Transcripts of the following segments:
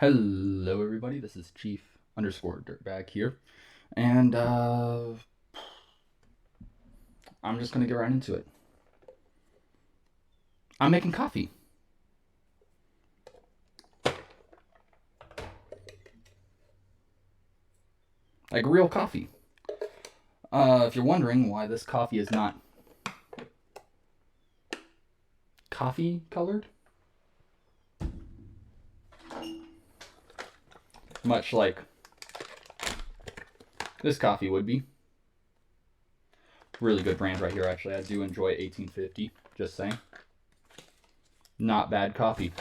Hello, everybody. This is Chief underscore Dirtbag here, and I'm just gonna get right into it. I'm making coffee, like real coffee. If you're wondering why this coffee is not coffee colored, much like this coffee would be. Really good brand right here, actually. I do enjoy 1850. Just saying, not bad coffee.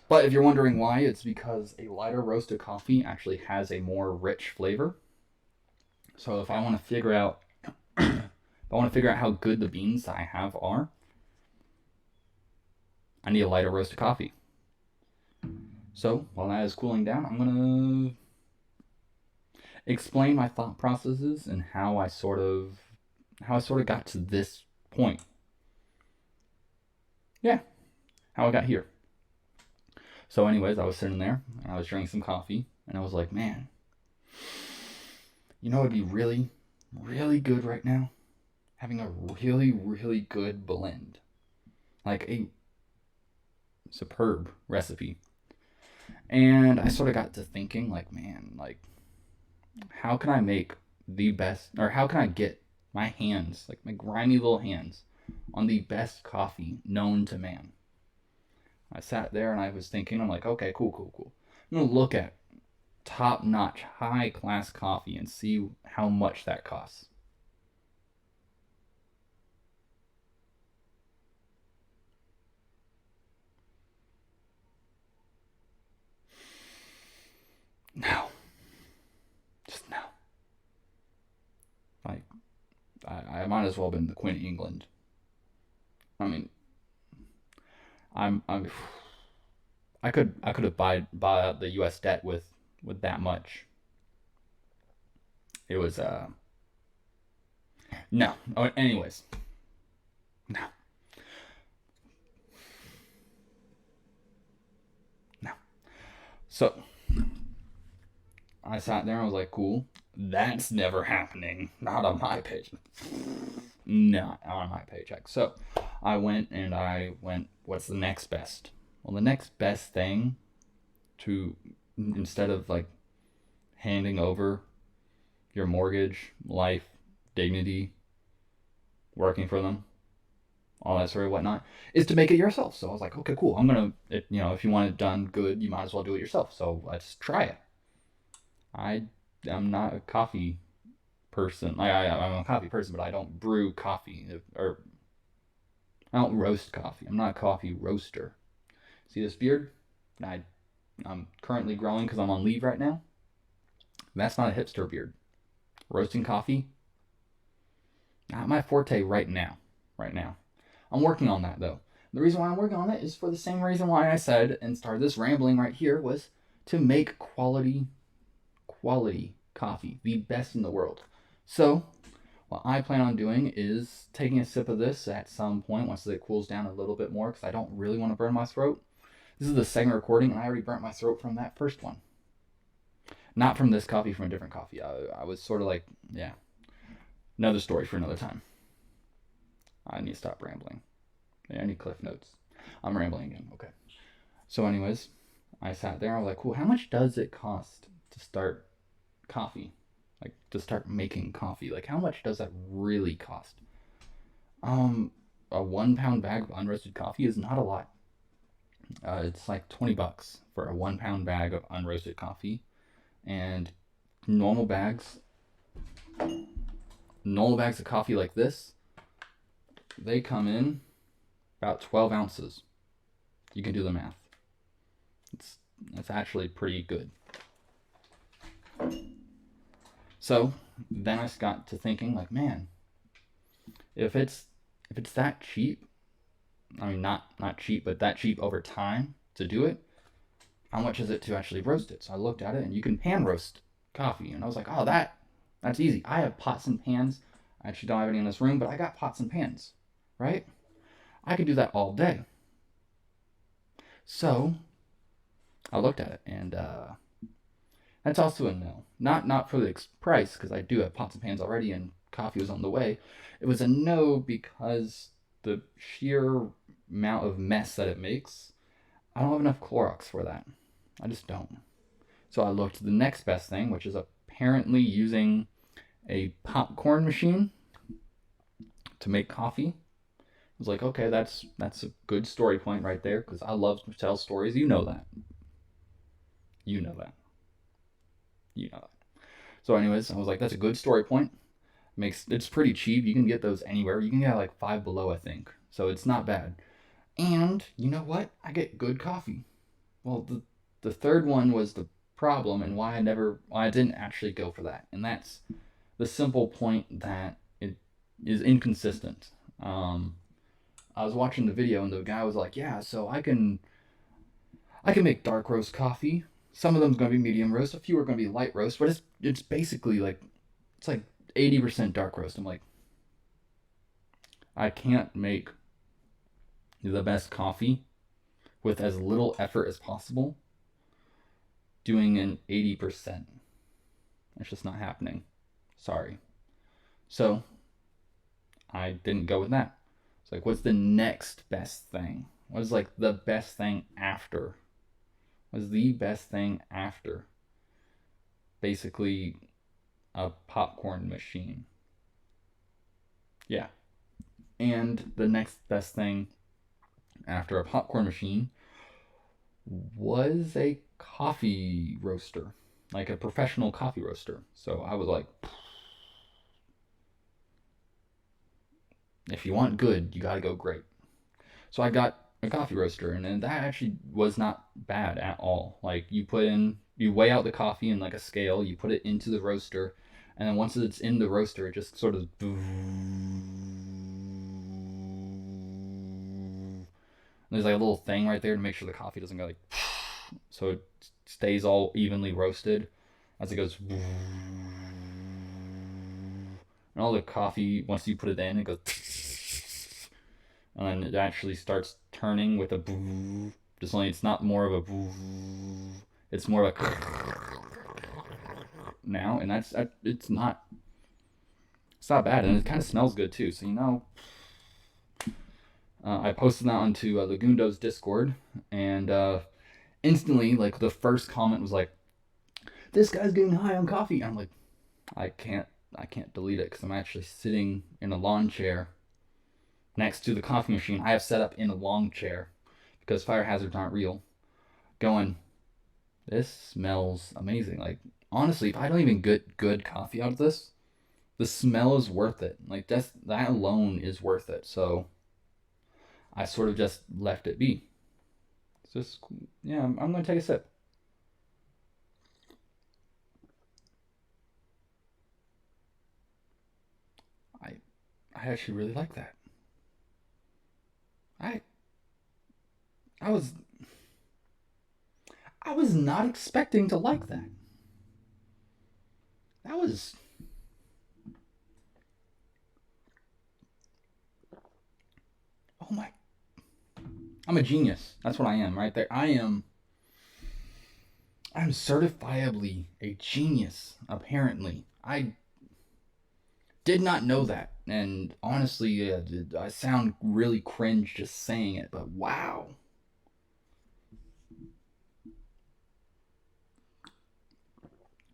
But if you're wondering why, it's because a lighter roasted coffee actually has a more rich flavor. So if I want to figure out how good the beans I have are, I need a lighter roasted coffee. So while that is cooling down, I'm gonna explain my thought processes and how I sort of got to this point. Yeah, how I got here. So anyways, I was sitting there and I was drinking some coffee and I was like, man, you know it'd be really, really good right now? Having a really, really good blend. Like a superb recipe. And I sort of got to thinking, like, man, like, how can I make the best, or how can I get my hands, like my grimy little hands, on the best coffee known to man? I sat there and I was thinking, I'm like, okay, cool. I'm going to look at top notch, high class coffee and see how much that costs. Now, just now. Like, I might as well have been the Queen of England. I mean, I'm I could have bought out the U.S. debt with that much. It was no. Oh, anyways, no, no. So I sat there and I was like, cool. That's never happening. Not on my paycheck. Not on my paycheck. So I went, what's the next best? Well, the next best thing to, instead of like handing over your mortgage, life, dignity, working for them, all that sort of whatnot, is to make it yourself. So I was like, okay, cool. I'm gonna, if you want it done good, you might as well do it yourself. So let's try it. I am not a coffee person. I'm a coffee person, but I don't brew coffee or I don't roast coffee. I'm not a coffee roaster. See this beard? I I'm currently growing because I'm on leave right now. That's not a hipster beard. Roasting coffee, not my forte right now. Right now, I'm working on that though. The reason why I'm working on it is for the same reason why I said and started this rambling right here was to make quality coffee, the best in the world. So, what I plan on doing is taking a sip of this at some point once it cools down a little bit more because I don't really want to burn my throat. This is the second recording and I already burnt my throat from that first one. Not from this coffee, from a different coffee. I was sort of like, yeah, another story for another time. I need to stop rambling. Yeah, I need cliff notes. I'm rambling again. Okay. So, anyways, I sat there. I was like, cool. How much does it cost to start coffee? Like to start making coffee? Like how much does that really cost? Um, a 1 pound bag of unroasted coffee is not a lot. It's like $20 for a 1 pound bag of unroasted coffee, and normal bags, normal bags of coffee like this, they come in about 12 ounces. You can do the math. It's It's actually pretty good. So then I got to thinking, like, man, if it's that cheap, I mean, not cheap, but that cheap over time to do it, how much is it to actually roast it? So I looked at it, and you can pan roast coffee, and I was like, oh, that's easy. I have pots and pans. I actually don't have any in this room, but I got pots and pans, right? I could do that all day. So I looked at it, and that's also a no. Not for the price, because I do have pots and pans already, and coffee was on the way. It was a no because the sheer amount of mess that it makes. I don't have enough Clorox for that. I just don't. So I looked at the next best thing, which is apparently using a popcorn machine to make coffee. I was like, okay, that's a good story point right there, because I love to tell stories. You know that. You know that. You know that. So, anyways, I was like, that's a good story point. Makes it's pretty cheap. You can get those anywhere. You can get like Five Below, I think. So it's not bad. And you know what? I get good coffee. Well, the third one was the problem, and why I didn't actually go for that. And that's the simple point that it is inconsistent. I was watching the video, and the guy was like, "Yeah, so I can make dark roast coffee. Some of them's gonna be medium roast. A few are gonna be light roast, but it's basically like it's like 80% dark roast." I'm like, I can't make the best coffee with as little effort as possible doing an 80%. It's just not happening. Sorry. So I didn't go with that. It's like, what's the next best thing? What is like the best thing after? What is the best thing after? Basically, a popcorn machine. Yeah. And the next best thing after a popcorn machine was a coffee roaster, like a professional coffee roaster. So I was like, if you want good, you gotta go great. So I got a coffee roaster, and that actually was not bad at all. Like you weigh out the coffee in like a scale, you put it into the roaster, and then once it's in the roaster, it just sort of there's like a little thing right there to make sure the coffee doesn't go like so it stays all evenly roasted as it goes and all the coffee once you put it in it goes and then it actually starts turning with a boo. Just only it's not more of a boo. It's more of a now, and that's it's not bad, and it kind of smells good too. So I posted that onto Lagundo's Discord, and instantly, like the first comment was like, "This guy's getting high on coffee." I'm like, I can't, I can't delete it because I'm actually sitting in a lawn chair next to the coffee machine I have set up in a long chair because fire hazards aren't real. Going, this smells amazing. Like honestly, if I don't even get good coffee out of this, the smell is worth it. Like that alone is worth it. So I sort of just left it be. It's just yeah, I'm gonna take a sip. I I actually really like that. I I was I was not expecting to like that. That was oh my I'm a genius. That's what I am right there. I'm certifiably a genius, apparently. I did not know that. And honestly, I sound really cringe just saying it, but wow.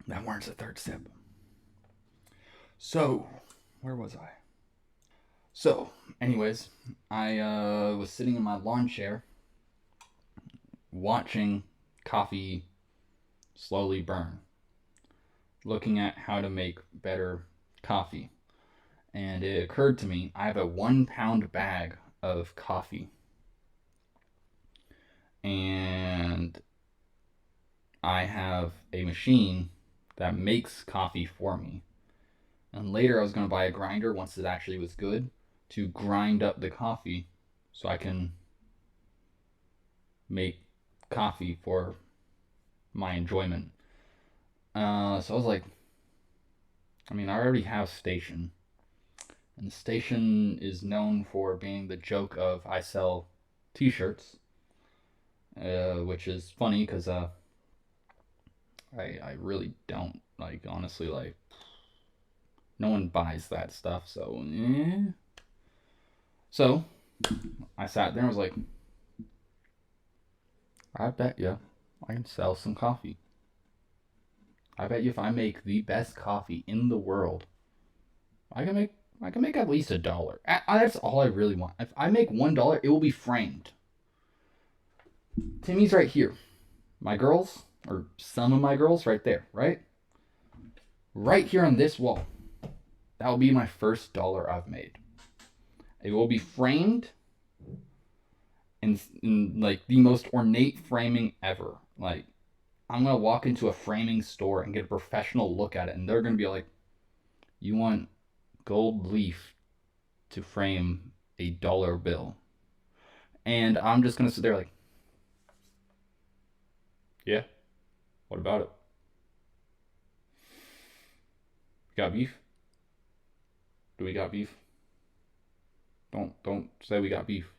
That warrants a third sip. So, where was I? So, anyways, I was sitting in my lawn chair watching coffee slowly burn, looking at how to make better coffee. And it occurred to me I have a 1 pound bag of coffee. And I have a machine that makes coffee for me. And later I was going to buy a grinder once it actually was good to grind up the coffee so I can make coffee for my enjoyment. So I was like, I mean, I already have Station. And Station is known for being the joke of I sell t shirts. which is funny because I really don't like, honestly, like, no one buys that stuff, so So I sat there and was like, I bet you I can sell some coffee. I bet you if I make the best coffee in the world, I can make I can make at least $1. That's all I really want. If I make $1, it will be framed. Timmy's right here. My girls, or some of my girls, right there, right? Right here on this wall. That will be my first dollar I've made. It will be framed in like the most ornate framing ever. Like, I'm gonna walk into a framing store and get a professional look at it, and they're gonna be like, "You want gold leaf to frame a dollar bill?" And I'm just gonna sit there like, "Yeah, what about it? Got beef? Do we got beef? Don't say we got beef."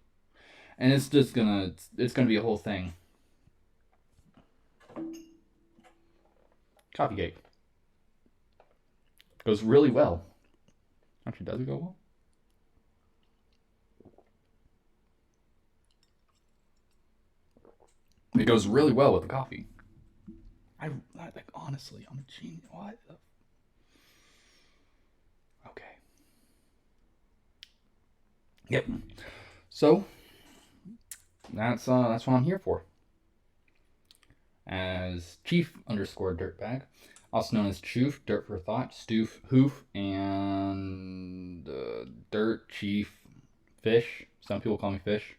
And it's just it's gonna be a whole thing. Coffee cake goes really well. Actually, does it go well? It goes really well with the coffee. I like, honestly, I'm a genius. What? Okay. Yep. So that's what I'm here for. As Chief underscore Dirtbag, also known as Choof, Dirt for Thought, Stoof, Hoof, and Dirt Chief Fish. Some people call me Fish.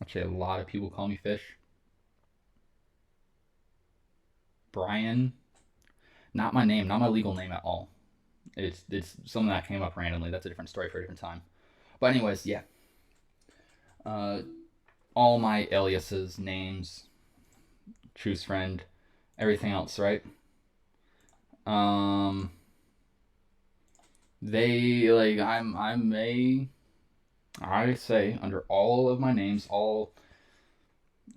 Actually, a lot of people call me Fish. Brian, not my name, not my legal name at all. It's something that came up randomly. That's a different story for a different time. But anyways, yeah. Uh, all my aliases, names, choose friend, everything else, right? Um, they like I say under all of my names, all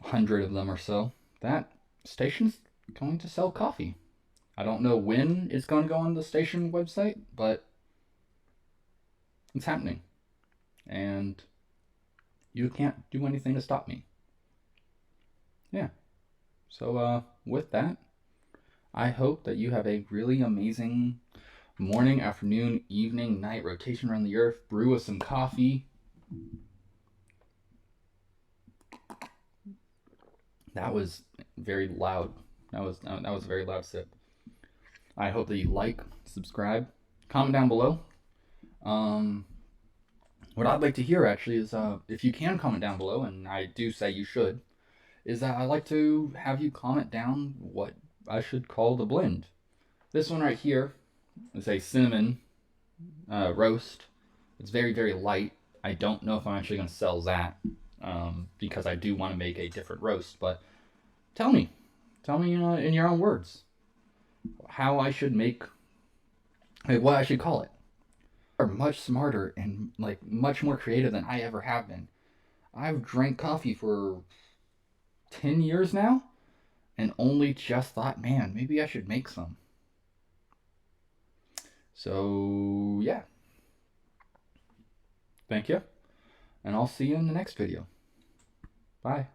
100 of them or so, that station's going to sell coffee. I don't know when it's going to go on the station website, but it's happening. And you can't do anything to stop me. Yeah. So, with that, I hope that you have a really amazing morning, afternoon, evening, night rotation around the earth. Brew us some coffee. That was very loud. That was a very loud sip. I hope that you like, subscribe, comment down below. What I'd like to hear actually is if you can comment down below, and I do say you should, is that I'd like to have you comment down what I should call the blend. This one right here is a cinnamon roast. It's very, very light. I don't know if I'm actually going to sell that because I do want to make a different roast. But tell me in your own words how I should make, like, what I should call it. Are much smarter and like much more creative than I ever have been. I've drank coffee for 10 years now and only just thought, man, maybe I should make some. So, yeah. Thank you. And I'll see you in the next video. Bye.